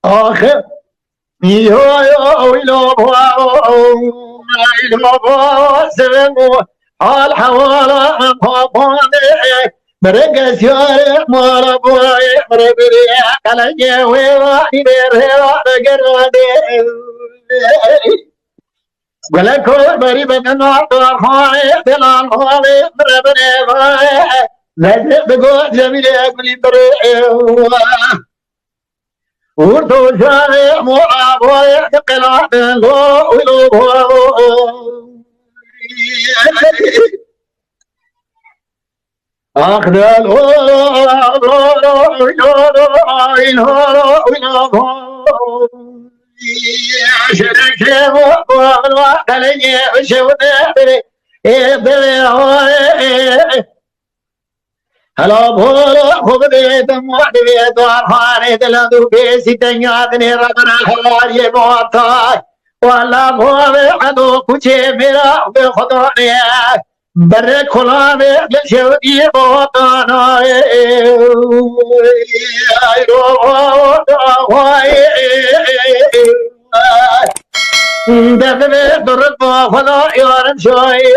آخر الحوالي مرقس يا مالا بوي مربري على جوي ويري وقرودي ولكو بري بدنا طاحي دلال هولي مربري لازم بقول جميل يقولي بري وردو جاي موابوي قلاد لو ولو أخذ هلا بولا خوب بيت مواد بيت وارخاني دلندو بيسي تنياتني ربنا الحوالي موطاي والله بولا عدو كوچه میرا بخداني بر کلامه لشودی موطانا دفع درد با خدا یارم شای